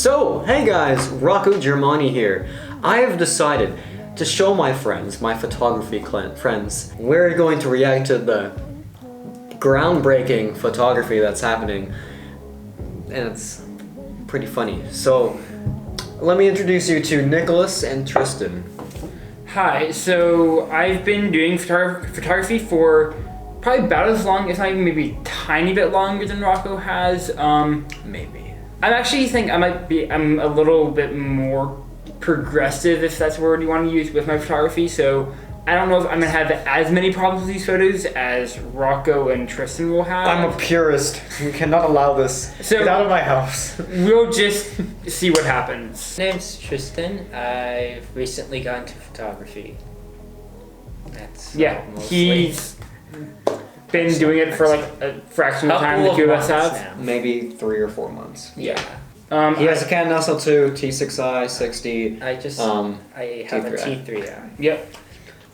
So, hey guys, Rocco Germani here. I have decided to show my friends, my photography friends, we're going to react to the groundbreaking photography that's happening, and it's pretty funny. So, let me introduce you to Nicholas and Tristan. Hi, so I've been doing photography for probably about as long, if not even maybe a tiny bit longer than Rocco has. Maybe. I actually think I'm a little bit more progressive, if that's the word you want to use, with my photography. So I don't know if I'm gonna have as many problems with these photos as Rocco and Tristan will have. I'm a purist. We cannot allow this. So get out of my house. We'll just see what happens. My name's Tristan. I've recently gotten into photography. That's He's been doing it for like a fraction of the time the two of us have. Now. Maybe 3 or 4 months. Yeah. He has a Canon SL2, T6i, 60. I have a T3i. Yep.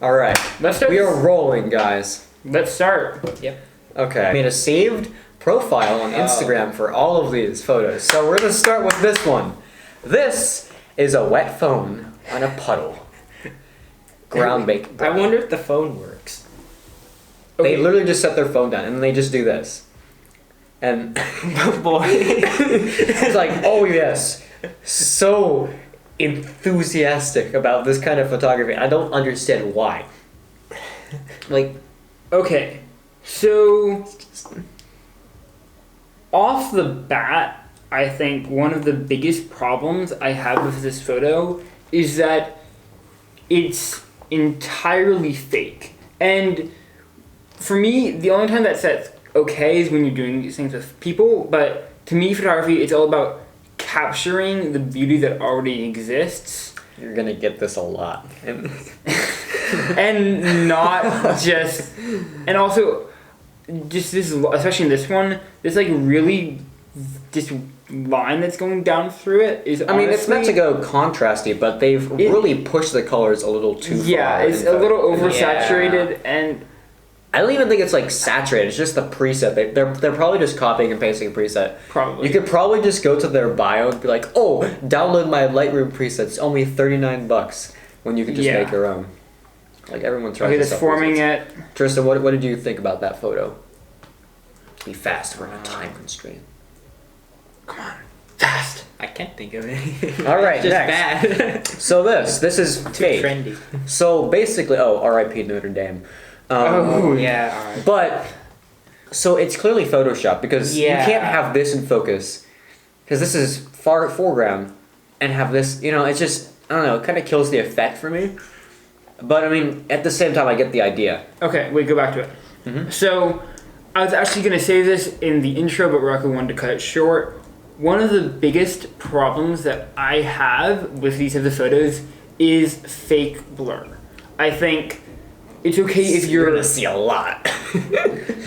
All right. Let's start. We are rolling, guys. Let's start. Yep. Okay. I made a saved profile on Instagram for all of these photos. So we're gonna start with this one. This is a wet phone on a puddle. Groundbreaking. I wonder if the phone works. They literally just set their phone down and they just do this. And Oh boy. it's like, oh yes, so enthusiastic about this kind of photography. I don't understand why. Like, Okay, so off the bat, I think one of the biggest problems I have with this photo is that it's entirely fake. And for me, the only time that's okay is when you're doing these things with people, but to me, photography, it's all about capturing the beauty that already exists. you're gonna get this a lot. And not just, and also just this, especially in this one, this like really, this line that's going down through it is I mean, it's meant to go contrasty, but they've really pushed the colors a little too far. Yeah, it's a little oversaturated, and I don't even think it's like saturated. It's just the preset. They're probably just copying and pasting a preset. probably. You could probably just go to their bio and be like, "Oh, download my Lightroom presets. Only $39." When you could just make your own. Like everyone tries. Okay, to that's forming it. Tristan, what did you think about that photo? Be fast. We're on a time constraint. Come on, fast. I can't think of anything. All right, Just next. bad. So this is fake. Trendy. So basically, R.I.P. Notre Dame. Yeah. But so it's clearly Photoshop because you can't have this in focus because this is foreground and have this. You know, it's just I don't know. It kind of kills the effect for me. But I mean, at the same time, I get the idea. Okay, wait, go back to it. So I was actually gonna say this in the intro, but Rocco wanted to cut it short. One of the biggest problems that I have with these types of photos is fake blur. I think it's okay if you're gonna see a lot,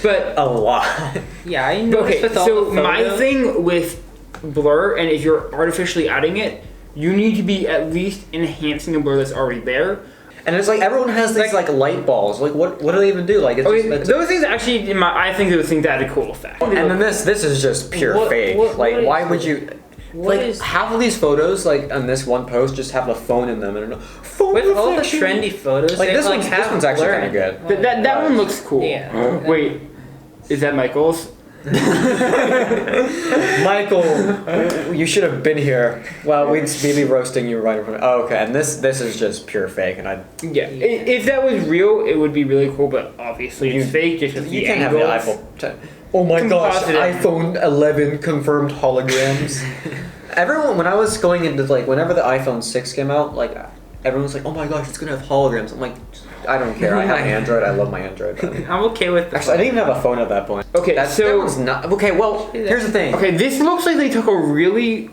but a lot. Yeah, I know. okay, so my thing with blur, and if you're artificially adding it, you need to be at least enhancing a blur that's already there. And it's like everyone has these like light balls. Like what do they even do? Like it's Those things actually, I think those things add a cool effect. and then this is just pure fake. Why would you? Half of these photos, like on this one post, just have a phone in them and with all the trendy photos, like this one's actually kind of good. But that one looks cool. Yeah. Wait, is that Michael's? Michael, you should have been here. Well, we'd be roasting you right in front of. Oh, okay, and this is just pure fake, and If that was real, it would be really cool. But obviously, it's fake. Just with you the can't have the angles. iPhone 10. Oh my gosh, iPhone 11 confirmed holograms. Everyone, when I was going into like whenever the iPhone 6 came out, like everyone was like, "Oh my gosh, it's gonna have holograms." I'm like, I don't care. I have Android. I love my Android. But I'm okay with that. actually, I didn't even have a phone at that point. Okay, that one's not okay. Well, here's the thing. Okay, this looks like they took a really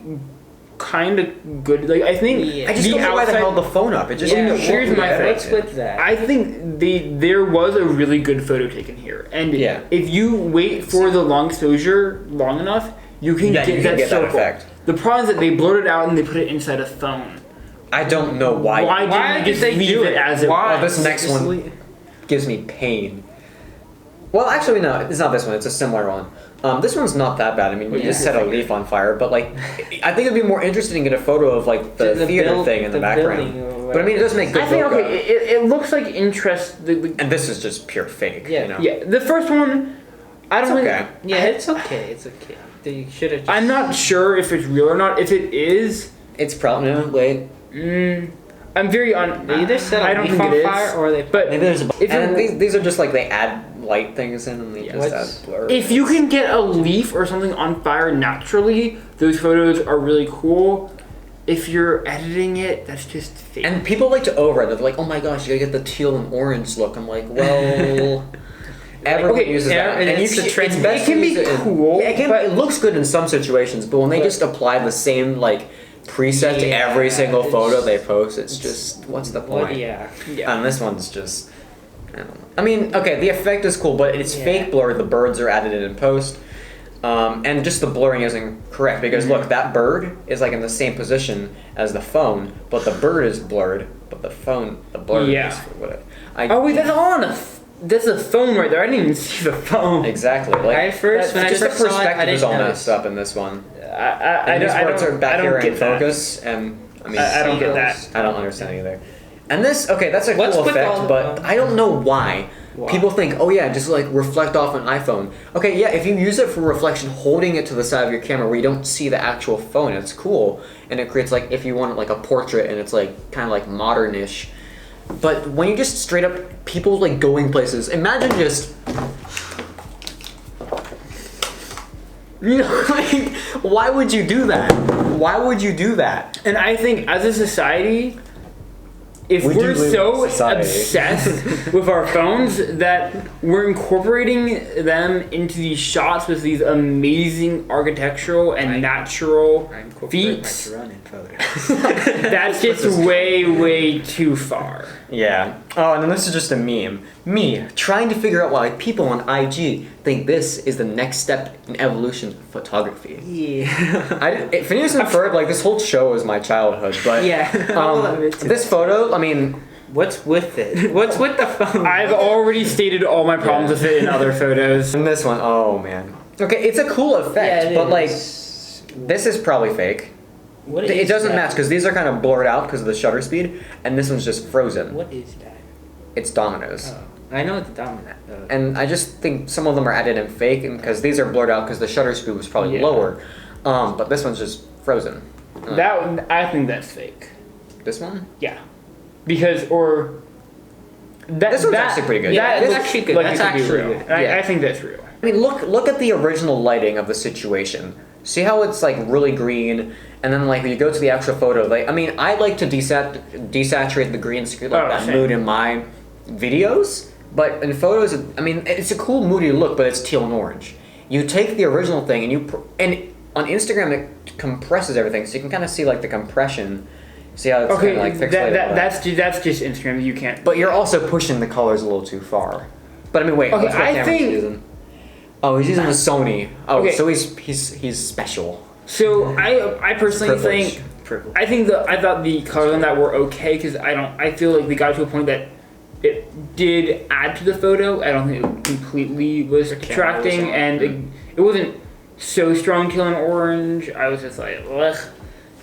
kind of good. Like I think I just don't know why they held the phone up. It just here's my thing. What's with that? I think there was a really good photo taken here, and if you wait for the long exposure long enough, you can get that effect. The problem is that they blurred it out and they put it inside a phone. I don't know why. Why did they leave it as it was? Oh, this next one gives me pain. Well, actually, no, it's not this one. It's a similar one. This one's not that bad. I mean, you Yeah. just set a leaf on fire, but like, I think it'd be more interesting to get a photo of like the theater thing in the background. But I mean, it does make good. I think photo. okay, it looks like interest. And this is just pure fake. Yeah. You know? Yeah, the first one, I don't It's think. okay. Yeah, it's okay. It's okay. They should have. I'm not sure if it's real or not. If it is, It's probably no, wait. I'm very on. They either set I a don't leaf think on it is. fire or they. But Maybe there's a. If And it- these are just like they add light things in and they just What's- add blur. if you can get a leaf or something on fire naturally, those photos are really cool. If you're editing it, that's just fake. And people like to override it. They're like, oh my gosh, you gotta get the teal and orange look. I'm like, well, everyone okay, uses yeah, that. and it's you the trend. it's best It can to be use it in- cool, Yeah, but- it looks good in some situations, but when they just apply the same like preset to Yeah, every single it's- photo they post, it's just what's the point? What? Yeah. yeah. And this one's just, I don't know. I mean, okay, the effect is cool, but it's Yeah. fake blur. The birds are added in post. And just the blurring isn't correct because look, that bird is like in the same position as the phone, but the bird is blurred, but the blur Yeah. is whatever. Oh wait, that's on that's a phone right there. I didn't even see the phone. Exactly. Like I first when I just the first saw it, I perspective is didn't all notice. messed up in this one. I And these birds are back here in get that. focus, and I mean, I don't get that. I don't understand either. And this, okay, that's a What's cool with effect, all- but I don't know why. Why? People think, oh yeah, just like reflect off an iPhone. Okay, yeah, if you use it for reflection, holding it to the side of your camera where you don't see the actual phone, it's cool, and it creates like if you want like a portrait and it's like kind of like modernish. But when you just straight up people like going places, imagine just. You know, like, why would you do that? Why would you do that? And I think as a society, if We do we're live in so a society. obsessed with our phones that we're incorporating them into these shots with these amazing architectural and I- natural I incorporate my feats, drone in photos. that's just way too far. Yeah. Oh, and then this is just a meme. Me trying to figure out why people on IG think this is the next step in evolution of photography. Yeah. Phineas and Ferb, like this whole show is my childhood, but Yeah. All of it. this photo, I mean, What's with it? What's with the phone? I've already stated all my problems with it in other photos. and this one, oh man. Okay, it's a cool effect, but like is. this is probably fake. What It is doesn't that? match because these are kind of blurred out because of the shutter speed, and this one's just frozen. What is that? It's dominoes. Oh, I know it's dominant. And I just think some of them are added in fake, and because these are blurred out because the shutter speed was probably Yeah. lower. But this one's just frozen. That one, I think that's fake. This one? Yeah, because or that This one's that, actually pretty good. Yeah, That that's looks actually good. like That's it could be actually real. good. I think that's real. I mean, look at the original lighting of the situation. See how it's like really green, and then like when you go to the actual photo, like I mean, I like to desaturate the green screen like Oh, that same. mood in my videos. But in photos, I mean, it's a cool moody look, but it's teal and orange. You take the original thing and on Instagram it compresses everything, so you can kind of see like the compression. See how it's Okay, kind of like pixelated. that's just Instagram. You can't. But you're also pushing the colors a little too far. But I mean, wait. Okay, what's what I camera is he think- using? Oh, he's using the Sony. Oh, Okay. so he's special. So I personally Privilege. think I thought the colors on that were okay because I feel like we got to a point that it did add to the photo. I don't think it completely was detracting, and it wasn't so strong teal and orange. I was just like, ugh.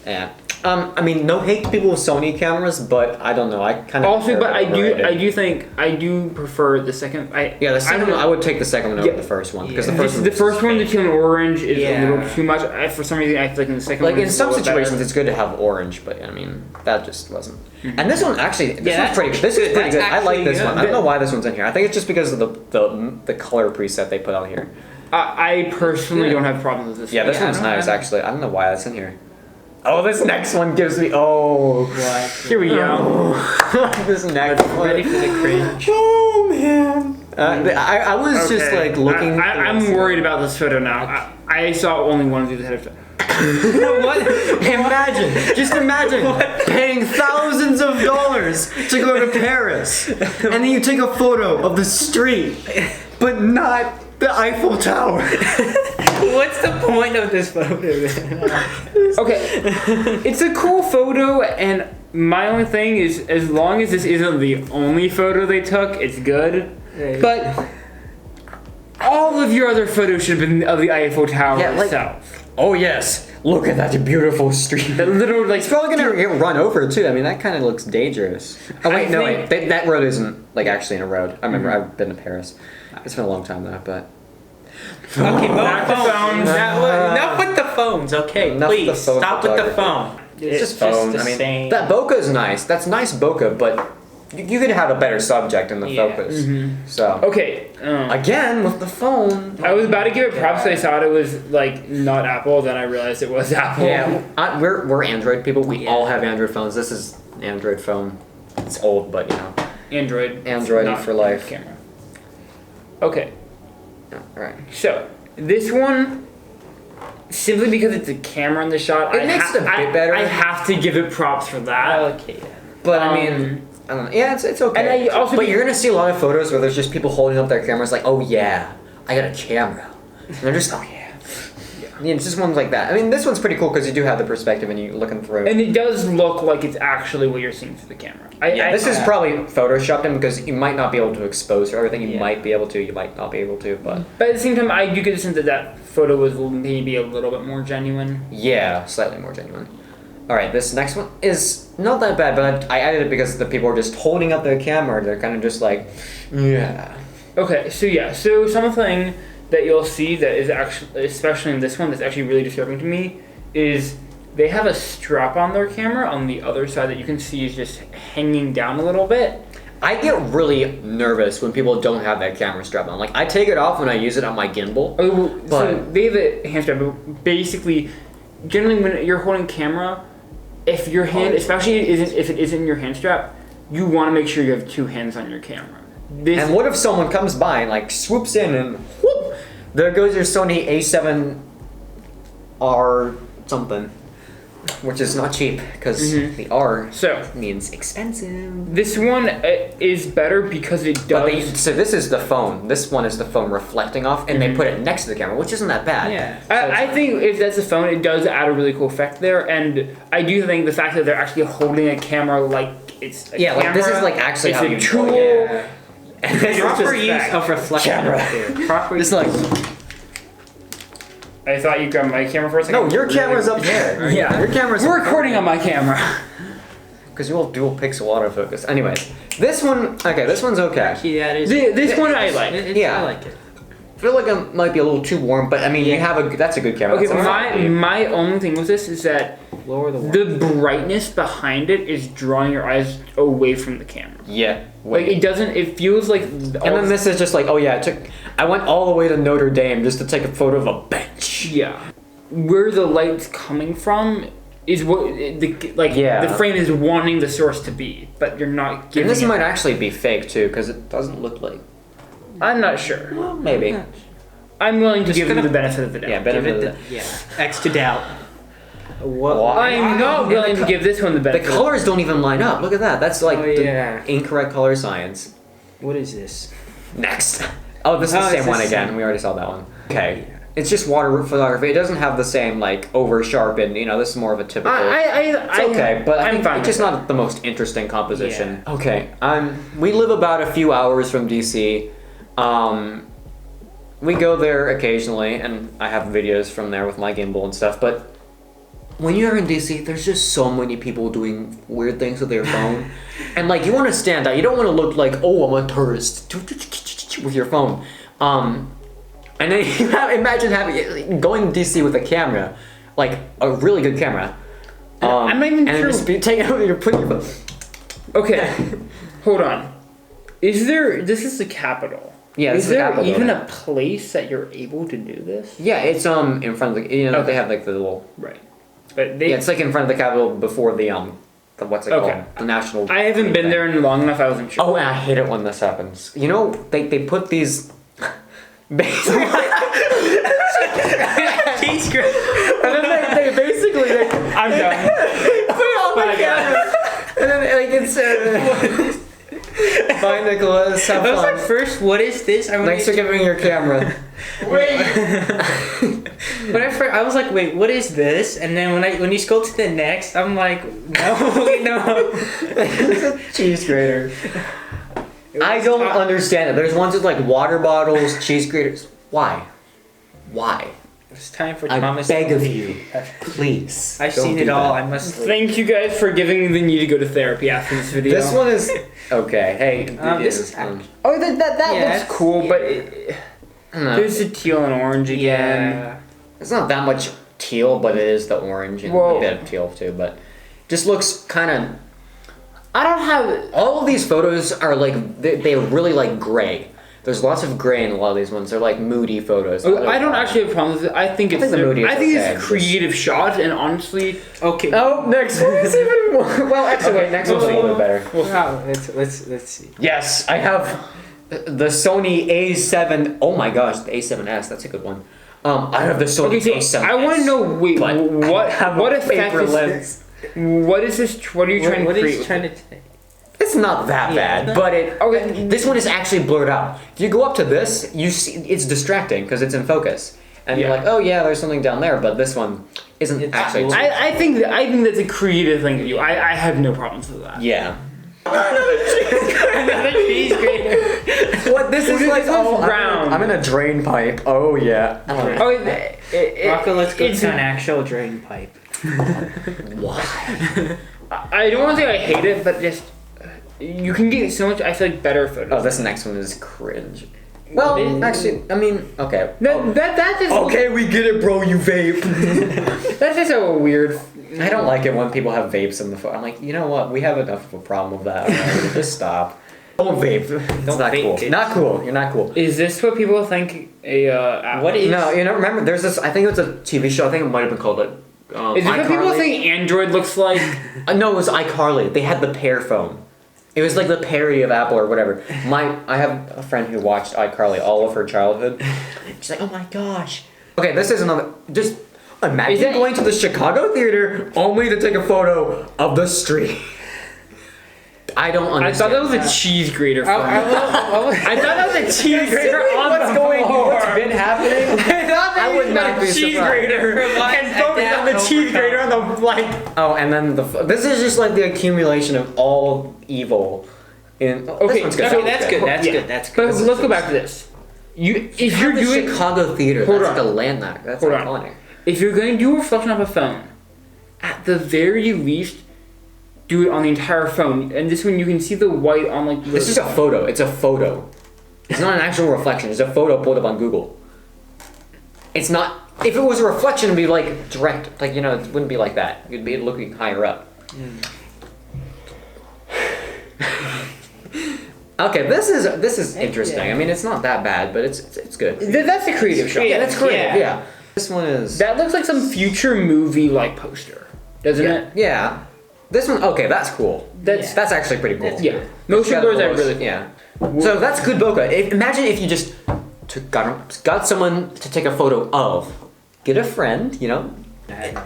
Yeah. I mean, no hate to people with Sony cameras, but I don't know. I kind of Also, but I do prefer the second. Yeah, the second one, I would take the second one over Yeah. the first one because Yeah. the The first first one, the teal and orange, is a Yeah. little too much. For some reason, I feel like in the second like one, in it's a some little situations better. it's good to have orange, but I mean that just wasn't. Mm-hmm. And this one actually, this Yeah, one's that's pretty. This is good. pretty That's good. I like actually this good. one. I don't know why this one's in here. I think it's just because of the color preset they put on here. I personally good. don't have problems with this. Yeah, this Yeah, I one's don't nice have- actually. I don't know why that's in here. Oh, this next one gives me. Oh, What? Here we go. this next one. Ready for the cringe? Oh man. I was just Okay. like looking. I'm worried about this photo now. I saw only one of these ahead of time. What? Just imagine paying thousands of dollars to go to Paris, and then you take a photo of the street, but not the Eiffel Tower. What's the point of this photo then? Okay, it's a cool photo, and my only thing is, as long as this isn't the only photo they took, it's good. But all of your other photos should have been of the Eiffel Tower Yeah, like- itself. Oh yes, look at that beautiful street. The little like It's probably gonna get run over too. I mean, that kind of looks dangerous. Oh wait, I no, think- wait. That road isn't like actually in a road. I remember I've been to Paris. It's been a long time though, but Okay, Not the phones. Enough with the phones, okay? Enough with the Please, phone stop with the photography. phone. it's just phone. the I mean, same. that bokeh is nice. That's nice bokeh, but you could have a better subject in the Yeah. focus. So okay. again with the phone. I was about to give it props. I thought it was like not Apple. Then I realized it was Apple. Yeah, we're Android people. We Yeah. all have Android phones. This is an Android phone. It's old, but you know, Android not for life. camera. Okay, Yeah, all right. so this one, simply because it's a camera in the shot, It makes it a bit better. I have to give it props for that. Okay. But I Um, mean, I don't know. Yeah, it's okay. And I also but you're gonna see a lot of photos where there's just people holding up their cameras like, oh yeah, I got a camera. And they're just, oh yeah. Yeah, it's just ones like that. I mean, this one's pretty cool because you do have the perspective and you're looking through. And it does look like it's actually what you're seeing through the camera. This is probably photoshopped in because you might not be able to expose everything. You Yeah. might be able to, you might not be able to, but But at the same time, I do get the sense that that photo was maybe a little bit more genuine. yeah, slightly more genuine. All right, this next one is not that bad, but I added it because the people are just holding up their camera. They're kind of just like, yeah. Okay, so yeah, so something that you'll see that is actually, especially in this one, that's actually really disturbing to me is they have a strap on their camera on the other side that you can see is just hanging down a little bit. I get really nervous when people don't have that camera strap on. Like, I take it off when I use it on my gimbal. Oh, so But- they have a hand strap, but basically, generally when you're holding camera, if your hand, especially if it isn't your hand strap, you want to make sure you have two hands on your camera. This, And what if someone comes by and like swoops in and whoop, there goes your Sony A7R something, which is not cheap because the R so means expensive. this one is better because it But does. so this is the phone. This one is the phone reflecting off, and they put it next to the camera, which isn't that bad. Yeah. I think if that's a phone, it does add a really cool effect there, and I do think the fact that they're actually holding a camera like it's a Yeah, like this camera, is like actually it's how a you tool. Yeah. And it's Proper just use back. of reflection. Camera. Too. Proper It's use. like I thought you grabbed my camera for a second. no, your camera's up there. Yeah, your camera's. We're recording on my camera. because you will dual pixel autofocus. Anyways, this one. Okay, this one's okay. Actually, that is. This one I like. Yeah. I like it. I feel like it might be a little too warm, but I mean, you have a. That's a good camera. Okay, That's but my only thing with this is that Lower the. the brightness behind it is drawing your eyes away from the camera. Yeah. Like it doesn't. It feels like. And then this is just like, oh yeah, I went all the way to Notre Dame just to take a photo of a bench. Yeah, where the light's coming from is what Yeah. the frame is wanting the source to be, but you're not giving. And this it. might actually be fake too, because it doesn't look like. I'm not sure. Well, maybe. I'm willing to Just give them gonna- the benefit of the doubt. Yeah, Give benefit it of the, yeah. X to doubt. What? Why? I'm not willing to give this one the The benefit. colors don't even line up. Look at that. That's like Oh, the yeah. incorrect color science. What is this? Next. Oh, this is Oh, the it's same the one again. same. We already saw that one. Okay. It's just water photography. It doesn't have the same like over sharpened. You know, this is more of a typical. It's Okay, but I I'm think fine it's just with not the most interesting composition. Okay, we live about a few hours from DC. We go there occasionally, and I have videos from there with my gimbal and stuff. But when you're in DC, there's just so many people doing weird things with their phone, and like you want to stand out. You don't want to look like, oh, I'm a tourist with your phone. And then imagine going to DC with a camera, like a really good camera. I'm not even and sure- just taking out your putting your phone. Okay, hold on. Is there? This is the capital. Yeah, this Is is the there capital. even a place that you're able to do this? Yeah, it's in front of the Okay. they have like the little Right. But they. yeah, it's like in front of the Capitol before the what's it Okay. called? The national. I haven't been thing. there in long enough. I wasn't sure. Oh, and I hate it when this happens. You know, they put these. Basically, Cheese grip. and then they basically I'm done. put it on the camera, and then like it's. Bye, Nicholas. Have I was like, fun. first, what is this? I Thanks for giving me your camera. Wait. I was like, wait, what is this? And then when you scroll to the next, I'm like, no, no. It's a cheese grater. I don't understand it. There's ones with like water bottles, cheese graters. Why? Why? It's time for I Thomas. beg to of leave. you, please. I've don't seen do it all. that. I must leave. Thank you guys for giving me the need to go to therapy after this video. This one is okay. Hey, This is Oh, that Yeah, looks cool, but no. there's the teal and orange again. Yeah. It's not that much teal, but it is the orange and Whoa. a bit of teal too. But just looks kind of. I don't have. All of these photos are like they're really like gray. There's lots of gray in a lot of these ones. They're like moody photos. I don't actually have problems with it. I think it's the moody is I think okay, it's creative shots, and honestly, Okay. Oh, next one is even more. Well, actually, wait, next one's a little bit better. Wow. Let's see. Yes, I have the Sony A7. Oh my gosh, the A7S. That's a good one. I have the Sony okay, A7S. I want to know. Wait, but I have what a effect paper is lens. this? What is this? What are you trying What to are create? you trying to say? It's not that Yeah, bad, but it. Okay. This one is actually blurred out. If you go up to this, you see it's distracting because it's in focus, and you're Yeah. like, oh yeah, there's something down there, but this one isn't It's actually. blurred. I think that's a creative thing to do. I have no problems with that. Yeah. Another cheese grater. What this is This like? one's Oh, round. I'm in a drain pipe. Oh yeah. Oh, Rocco, let's go it's- to an actual drain pipe. Why? I don't want to say I hate it, but just you can get so much. I feel like better photos. Oh, this next one is cringe. Well, actually, I mean, okay. That just Okay, we get it, bro. You vape. that's just a weird. I don't like it when people have vapes in the phone. I'm like, you know what? We have enough of a problem with that. Already. Just stop. Don't vape. It's Don't not vape, cool. kids. Not cool. You're not cool. Is this what people think a app What is- No, you know, remember, there's this. I think it's a TV show. I think it might have been called it. Is this what people iCarly. think Android looks like? No, it was iCarly. They had the Pear phone. It was like the parody of Apple or whatever. I have a friend who watched iCarly all of her childhood. She's like, oh my gosh. Okay, this is another. Just imagine Is that- going to the Chicago theater only to take a photo of the street. I don't I understand. thought that was a cheese grater. Phone. I thought that was a cheese grater on What's the going? floor. What's been happening? I thought that I would not be cheese surprised. grater and focus on the cheese grater on the like. Oh, and then this is just like the accumulation of all evil. In Okay, this one's good. Okay, that's good. That's Yeah. good. That's But good. let's go back to this. If you're the doing Chicago theater, Hold that's on. like a landmark. That's Hold on. iconic. if you're going to do a reflection off a phone, at the very least, do it on the entire phone. And this one you can see the white on like. This is a photo. It's a photo. It's not an actual reflection. It's a photo pulled up on Google. It's not. If it was a reflection, it'd be like direct. Like, you know, it wouldn't be like that. It'd be looking higher up. Okay, this is interesting. I mean, it's not that bad, but it's good. That's a creative shot. Yeah, that's great. Yeah. Yeah. This one is. That looks like some future movie like poster, doesn't Yeah. it? Yeah. This one. Okay, that's cool. That's That's actually pretty cool. yeah. Motion blurs are really cool. Yeah. So that's good bokeh. Imagine if you just got someone to take a photo of. Get a friend, you know.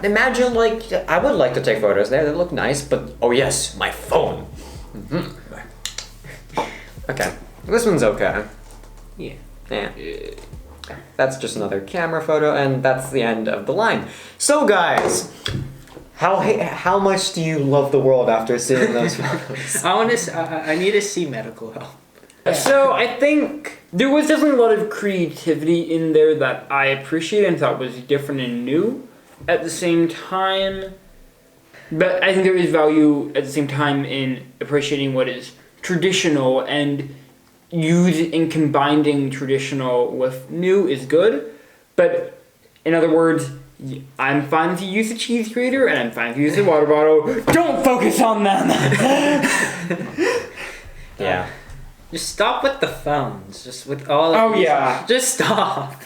Imagine like I would like to take photos there. They look nice, but oh yes, my phone. Mhm. Okay, this one's okay. Yeah. Yeah. That's just another camera photo, and that's the end of the line. So guys, how much do you love the world after seeing those photos? I need to see medical help. So I think there was definitely a lot of creativity in there that I appreciated and thought was different and new. At the same time, but I think there is value at the same time in appreciating what is traditional, and using combining traditional with new is good. But in other words, I'm fine if you use the cheese grater and I'm fine if you use the water bottle. Don't focus on them. Yeah. Just stop with the phones. Just with all. Oh, of these- yeah. Just stop.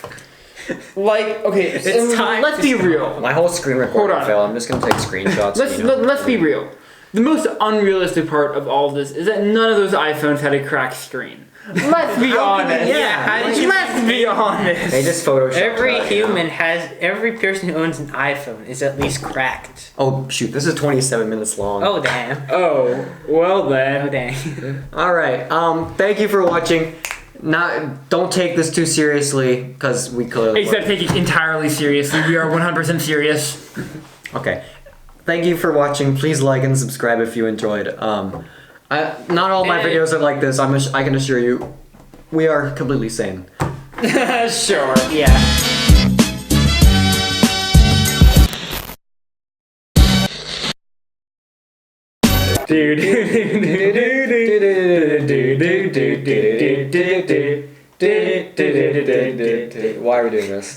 Like, okay, It's time let's to be stop. real. My whole screen recording Hold on. failed. I'm just gonna take screenshots. Let's be real. The most unrealistic part of all of this is that none of those iPhones had a cracked screen. Let's be honest. yeah, how did you- Let's be honest. They just photoshopped. Every it out, you know? human every person who owns an iPhone is at least cracked. Oh shoot! This is 27 minutes long. Oh damn. Oh, well Oh then. dang. All right. Thank you for watching. Don't take this too seriously, because we clearly. Except take it entirely seriously. We are 100% serious. Okay. Thank you for watching. Please like and subscribe if you enjoyed. Not all my videos are like this. I can assure you, we are completely sane. Sure. Yeah. Why are we doing this?